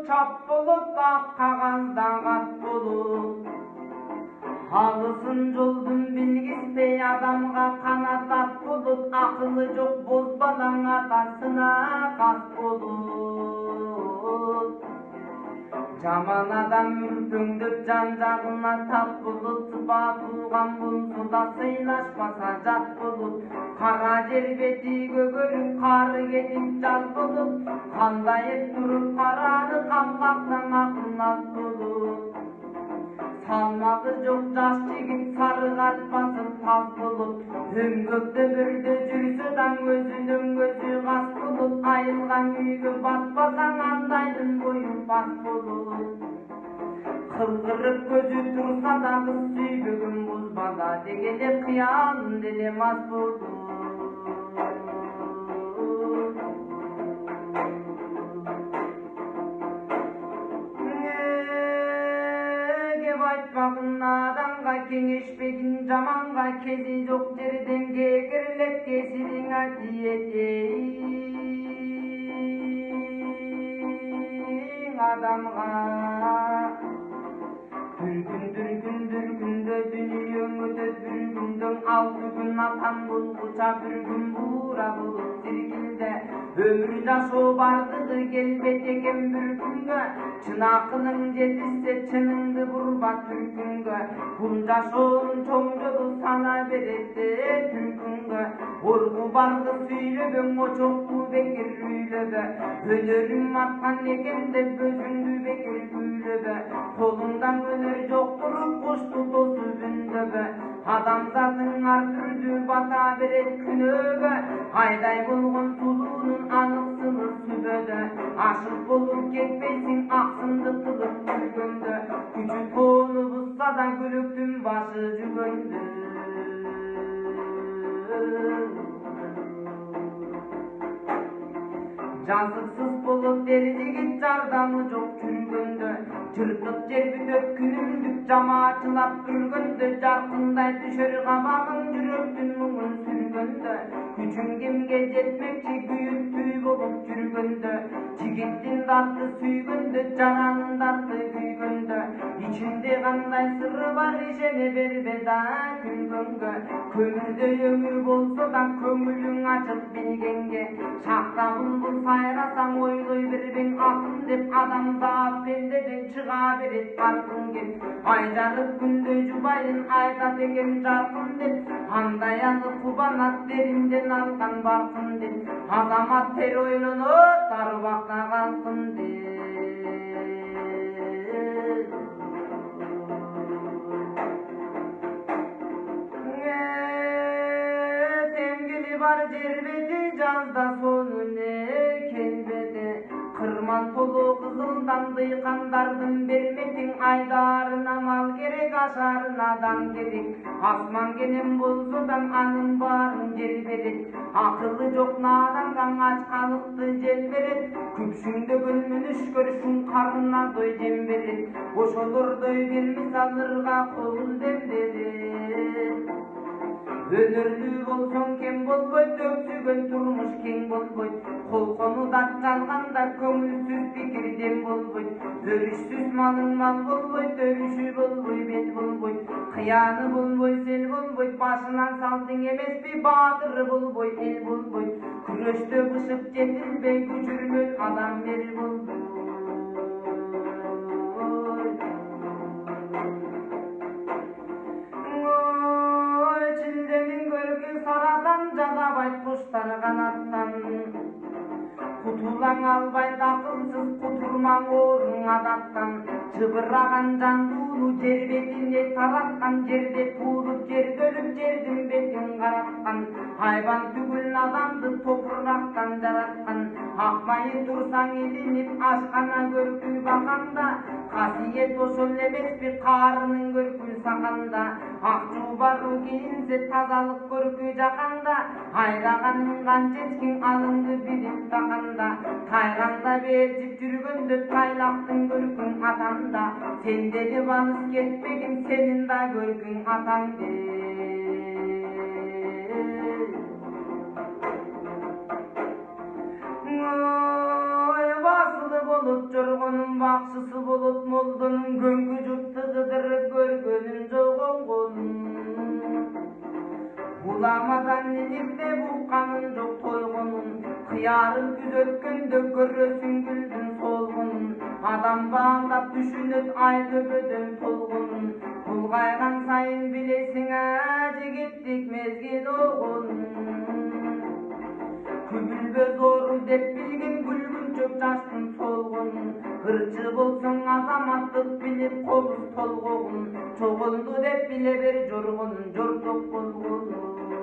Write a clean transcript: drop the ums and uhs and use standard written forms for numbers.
çap bulup, ak kağızdan at bulup. Halısın joldun bilgispey adamga kanat at bulup, akıllı çok bozbadan atasına kas bulup. Жаман адам үркөңдөп жан-жагына тап болуп, сыпа тууган булсуда сыйлашпаса жат болуп, кара жер бети көгөрүп, кары кетип жаз болуп, кандайып туруп караны камгактан акылнат болуп. Салмагы жок жаш жигит сары картпасын таз болуп, өңгөктө бөрдө жүрсө даң өзүнүн көзү кас болуп, айылган үйгө батпасаң андайдын бою бас болуп. Кылгырып көзү турса да кыз сүйбөгүн бузбада, дегенде кыялын деле мас болуп. Айтпагын адамга кеңешпегин, жаманга кези жок жерден кегирлеп кесириңа тиетең адамга. Дүргүндө дүнүйөң өтөт, бир күндөң алты күн атам болгуча, бир күн буура болуп тиргилде. Өмүр жашоо бардыгы келбейт экен бир күнгө, чын акылың жетишсе чыныңды бурба түркүнгө. Бул жашоонун чоң жолу сана берет түркүнгө. Оргу баргы сүйлөбөң, очокту бекер үйлөбө, өнөрүм аткан экен деп өзүңдү бекер күйлөбө. Колуңдан өнөр жок туруп кушту тосуп үндөбө, адамзаттын ар түрдүү бата берет күнөөгө. Айдай болгон сулуунун аныксыны сүбөдө, ашык болуп кетпейсиң аксынды кылып жүргөндө. Күчү тоону бузса да күлүктүн башы жүгөндө. Жазыксыз болуп дер жигит жардамы жок жүргөндө, жыртык жер бүтөт күнүмдүк жамаачылап бүргөндө, жаркындай түшөр кабагың жүрөктүн муңун сүргөндө. Күчүң кимге жетмекчи күйүттүү болуп жүргөндө, жигиттин дарты сүйгөндө, жаранын дарты күйгөндө. Ичинде кандай сыры бар ишене бербе да күлгөнгө. Көмүрдөй өмүр болсо да көңүлүң ачык билгенге, шакта булбул сайрасаң ойлой бербең акын деп, адамзат пендеден чыга берет баркын кеп. Ай жарык күндөй жубайын айтат экен жаркын деп, андай аны кубанат деринден алган баркын деп. Азамат тер ойлонот арбакта калкын деп. Теңгили бар жер бети жазда сону не келбеди, кырман толу кызылдан дыйкандардын берметиң. Айдарына мал керек, ашарына дан керек, асман кенен болсо да анын баарын жер берет. Акылы жок наданга ачкалыкты жел берет, күпшүңдөгөн мүнүшкөр шун карына дой жем берет. Ошолордой бир мисалырга кол демдерет. Өнөрлүү болсоң кем болбойт, өксүгөн турмуш кең болбойт. Колкону дат жалганда көңүлсүз пикир дем болбойт. Өрүшсүз малың мал болбойт, өрүшү болбой бел болбойт. Кыяны болбой сел болбойт, башынан салтың эмеспи, баатыры болбой эл болбойт. Күрөштө бышып жетилбей күчүрмөн адам эл болбойт. Жадабайт куштар канаттан, кутулаң албайт акылсыз кутурмаң орун адаттан. Жыбыраган жандууну жер бетине тараткан, жерде туулуп жерде өлүп жердин бетин караткан. Хайван түгүл адамды топурактан жараткан. Акмайы турсаң илинип ашкана көркү баканда, касиет ошол эмеспи каарынын көркү саканда. Ак жуубару кийинсе тазалык көркү жаканда, айраганын канча эчкиң алыңды билип таканда. Тайганда бертип жүргөндө тайлактын көркүң атанда, сендеги балыс кетпегин сенин да көркүң атаң де. Басылып болот жоргонун бакчысы болот молдонун көңкү журтты кыдырып көргөнүм жогонгон Bulamадан иликте букканын жок тойгонун кыярын күзөткөндө көрөсүң гүлдүн солгонун адам баамдап түшүнөт ай төбөдөн толгонун улгайган сайын билесиң жигиттик мезгил огонун күбүлбө зору деп билген күлгүнчөк жаштын солгонун ырчы болсоң азаматтык билип колус толгогун чогулду деп биле бер жоргонун жорток болгонун